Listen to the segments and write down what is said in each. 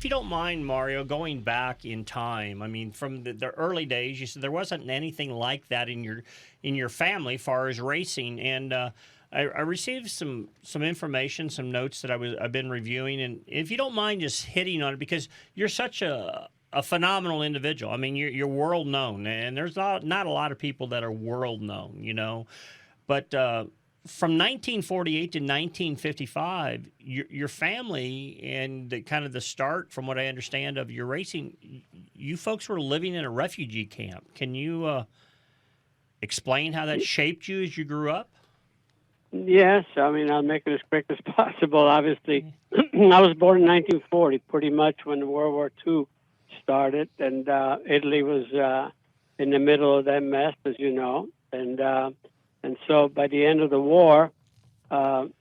if you don't mind, Mario, going back in time, I mean, from the early days, you said there wasn't anything like that in your family, as far as racing, and I received some information, some notes that I've been reviewing, and if you don't mind just hitting on it, because you're such a phenomenal individual. I mean, you're world known, and there's not a lot of people that are world known, you know, but. From 1948 to 1955, your family and kind of the start, from what I understand of your racing, you folks were living in a refugee camp. Can you explain how that shaped you as you grew up? Yes, I mean, I'll make it as quick as possible. Obviously, I was born in 1940, pretty much when World War II started, and Italy was in the middle of that mess, as you know, and so by the end of the war,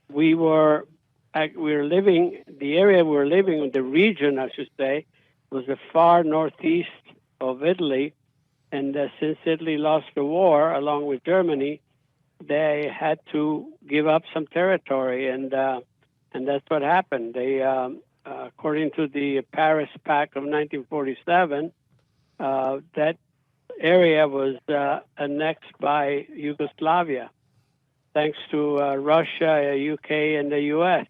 we were living, the area we were living in, the region, I should say, was the far northeast of Italy. And since Italy lost the war, along with Germany, they had to give up some territory. And that's what happened. They, according to the Paris Pact of 1947, that area was annexed by Yugoslavia, thanks to Russia, UK, and the US.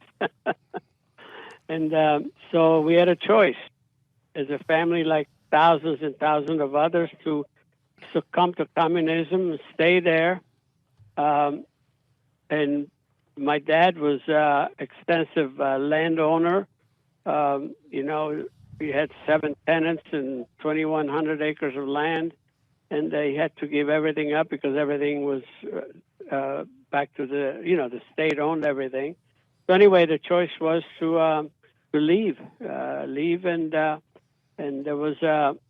And so we had a choice as a family, like thousands and thousands of others, to succumb to communism and stay there. And my dad was extensive landowner. You know, we had 7 tenants and 2,100 acres of land. And they had to give everything up because everything was back to the state owned everything. So anyway, the choice was to leave, and there was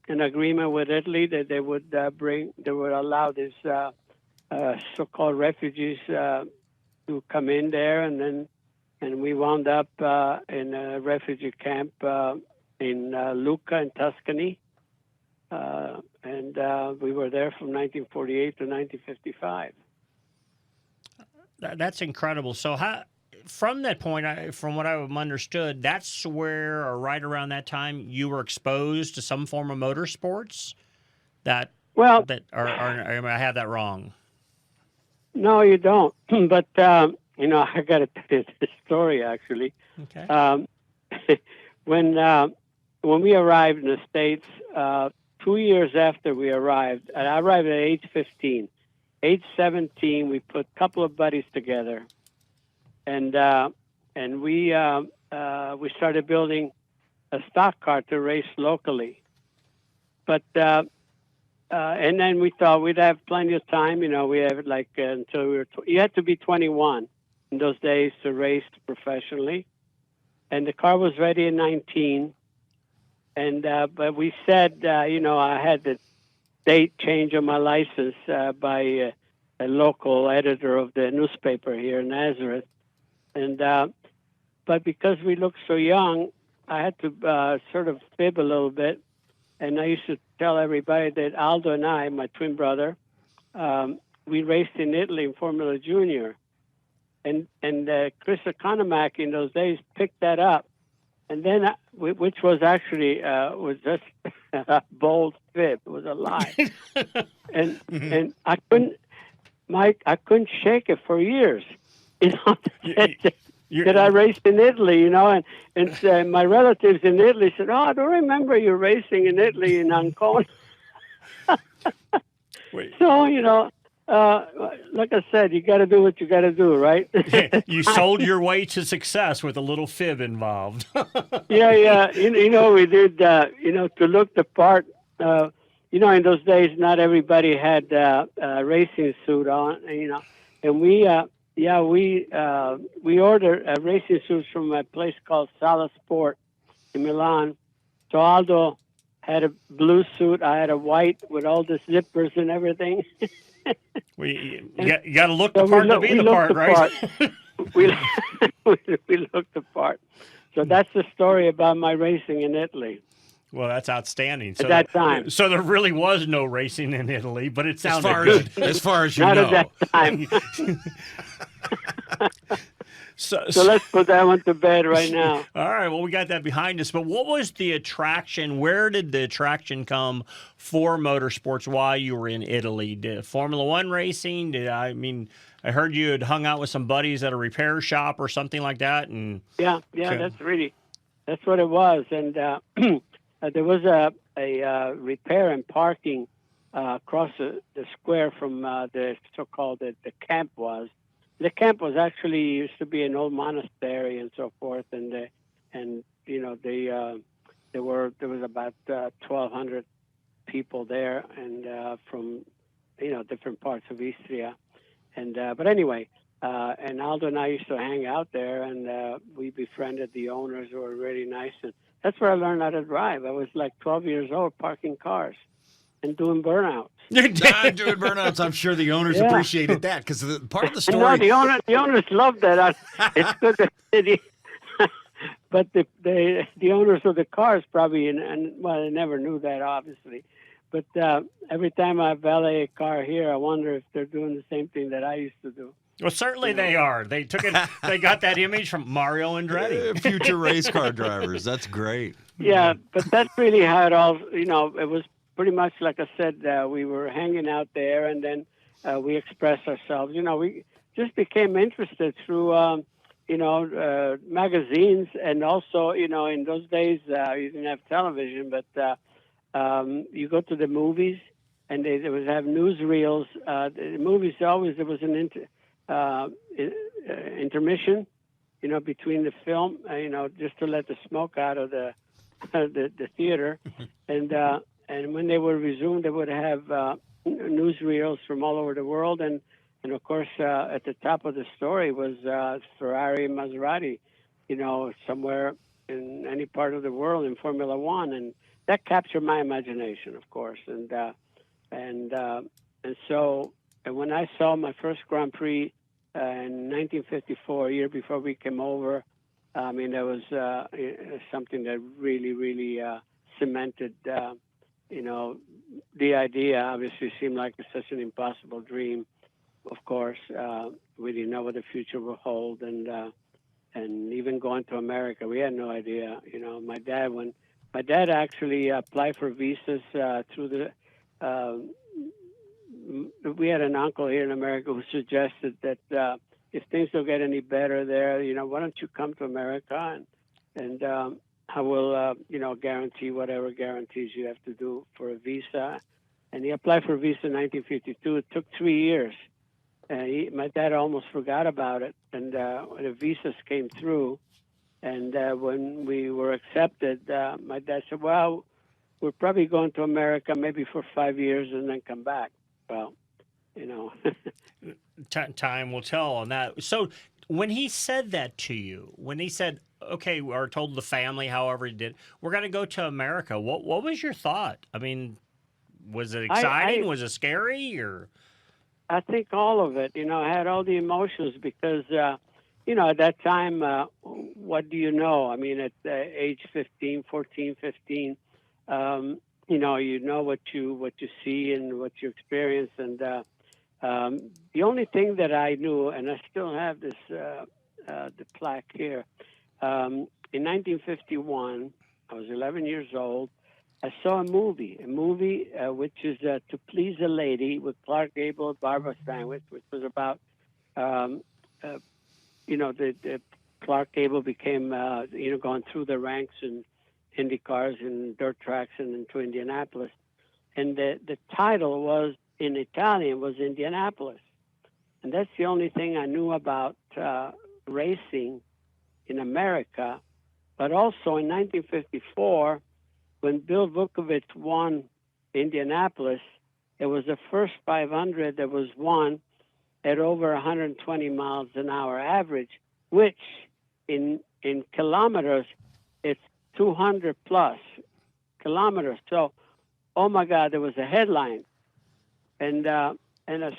an agreement with Italy that they would allow these so-called refugees to come in there, and we wound up in a refugee camp in Lucca in Tuscany. And we were there from 1948 to 1955. That's incredible. So from that point, from what I've understood, that's where, or right around that time, you were exposed to some form of motorsports? Or I have that wrong? No, you don't. But, I got to tell you this story, actually. Okay. When we arrived in the States, 2 years after we arrived, and I arrived at age 15. Age 17, we put a couple of buddies together, and we started building a stock car to race locally. But and then we thought we'd have plenty of time. You know, we have until we were. You had to be 21 in those days to race professionally, and the car was ready in 19. And but we said, I had the date change on my license by a local editor of the newspaper here in Nazareth. And but because we looked so young, I had to sort of fib a little bit. And I used to tell everybody that Aldo and I, my twin brother, we raced in Italy in Formula Junior. And Chris Economac in those days picked that up. And then, which was actually was just a bold fib. It was a lie, and I couldn't, Mike. I couldn't shake it for years. That I raced in Italy, and my relatives in Italy said, "Oh, I don't remember you racing in Italy in Ancona." So like I said, you got to do what you got to do, right? You sold your way to success with a little fib involved. Yeah. We did, to look the part. In those days, not everybody had a racing suit on, and we ordered racing suits from a place called Sala Sport in Milan. So Aldo had a blue suit. I had a white with all the zippers and everything. You got to look the part to be the part, right? we looked the part. So that's the story about my racing in Italy. Well, that's outstanding. At that time. So there really was no racing in Italy, but it sounded good. As far as you Not know. at that time. So let's put that one to bed right now. All right, well, we got that behind us. But what was the attraction? Where did the attraction come for motorsports while you were in Italy? Did Formula One racing? I heard you had hung out with some buddies at a repair shop or something like that. And Yeah, that's what it was. And there was a repair and parking across the square from the so-called the camp was. The camp was actually used to be an old monastery and so forth, and there was about 1,200 people there, and from different parts of Istria, and but anyway, and Aldo and I used to hang out there, and we befriended the owners who were really nice, and that's where I learned how to drive. I was like 12 years old, parking cars and doing burnouts. Doing burnouts. I'm sure the owners appreciated that because part of the story. No, the owners loved that. It's good that but the owners of the cars probably they never knew that obviously. But every time I valet a car here, I wonder if they're doing the same thing that I used to do. Well, certainly they are. They took it. They got that image from Mario Andretti. Future race car drivers. That's great. Yeah, but that's really how it all. It was pretty much like I said. We were hanging out there, and then we expressed ourselves. We just became interested through magazines, and also in those days you didn't have television, but you go to the movies, and they would have newsreels. The movies always there was an intermission, between the film, just to let the smoke out of the theater, and when they were resumed, they would have newsreels from all over the world, and of course at the top of the story was Ferrari and Maserati, somewhere in any part of the world in Formula One, and that captured my imagination, of course, and so when I saw my first Grand Prix in 1954, a year before we came over, that was something that really cemented, the idea. Obviously, seemed like such an impossible dream. Of course, we didn't know what the future would hold, and even going to America, we had no idea. My dad actually applied for visas through the. We had an uncle here in America who suggested that if things don't get any better there, why don't you come to America and I will, guarantee whatever guarantees you have to do for a visa. And he applied for a visa in 1952. It took 3 years. My dad almost forgot about it. And the visas came through. And when we were accepted, my dad said, well, we're probably going to America maybe for 5 years and then come back. Well, Time will tell on that. So when he said that to you, when he said, okay, or told the family, however he did, we're going to go to America, what was your thought? I mean, was it exciting? Was it scary? Or I think all of it. I had all the emotions because, at that time, what do you know? I mean, at age 15, 14, 15, you know what you see and what you experience, and the only thing that I knew, and I still have this the plaque here. In 1951, I was 11 years old. I saw a movie which is To Please a Lady with Clark Gable and Barbara Stanwyck, which was about the Clark Gable became going through the ranks in Indy cars and dirt tracks and into Indianapolis. And the title was, in Italian, was Indianapolis. And that's the only thing I knew about racing in America. But also in 1954, when Bill Vukovich won Indianapolis, it was the first 500 that was won at over 120 miles an hour average, which in kilometers, it's 200 plus kilometers. So, oh my God, there was a headline. And I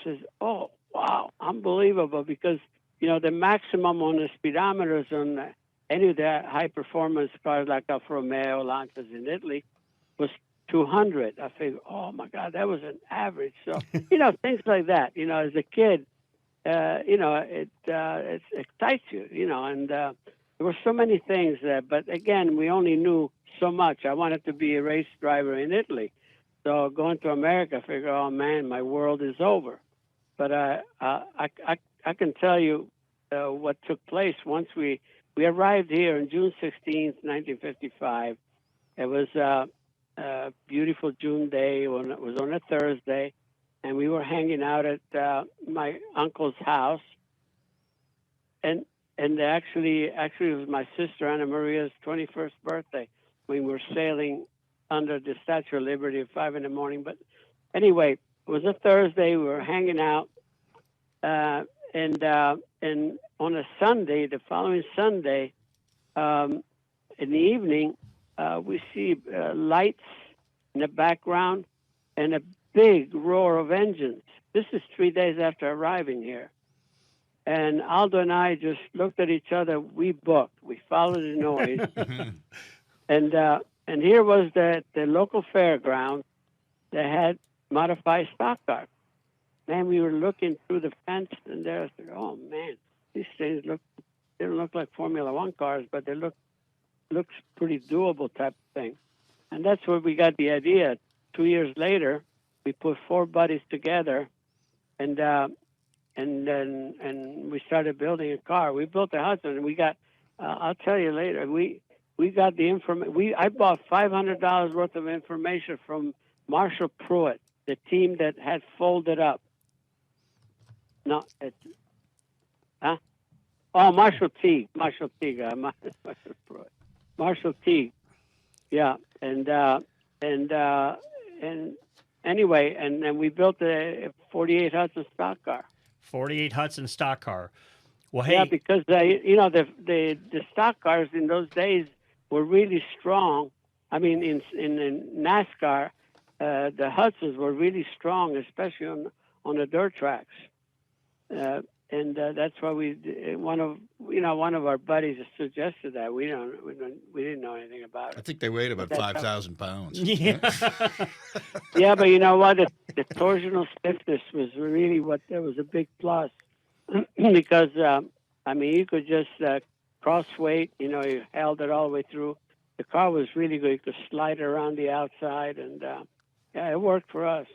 says, oh, wow, unbelievable, because, the maximum on the speedometers on any of the high-performance cars like Alfa Romeo, Lancias in Italy was 200. I figured, oh, my God, that was an average. So, things like that. As a kid, it excites you, and there were so many things there. But again, we only knew so much. I wanted to be a race driver in Italy, so going to America, I figured, oh man, my world is over. But I can tell you what took place once we arrived here on June 16th, 1955. It was a beautiful June day. When it was on a Thursday, and we were hanging out at my uncle's house, and actually it was my sister Anna Maria's 21st birthday. We were sailing under the Statue of Liberty at 5 a.m. But anyway, it was a Thursday. We were hanging out, and on a Sunday, the following Sunday, in the evening, we see lights in the background and a big roar of engines. This is 3 days after arriving here. And Aldo and I just looked at each other. We booked. We followed the noise. And here was the local fairground that had modified stock cars. Man, we were looking through the fence, and there I said, oh, man, these things they don't look like Formula One cars, but they looks pretty doable type of thing. And that's where we got the idea. 2 years later, we put four buddies together, and we started building a car. We built a Hudson, and we got. I'll tell you later. We got the information. I bought $500 worth of information from Marshall Pruitt, the team that had folded up. No, huh? Oh, Marshall Teague. Marshall Teague. Marshall Pruitt. Marshall Teague. Yeah, and anyway, and then we built a 48 Hudson stock car. 48 Hudson stock car. Well, hey. Yeah, because the stock cars in those days were really strong. I mean, in NASCAR, the Hudsons were really strong, especially on the dirt tracks. And that's why one of our buddies suggested that. We didn't know anything about it. I think they weighed about 5,000 pounds. Yeah. Yeah, but you know what? The torsional stiffness was really that was a big plus because you could just cross weight. You held it all the way through. The car was really good. You could slide around the outside, and it worked for us.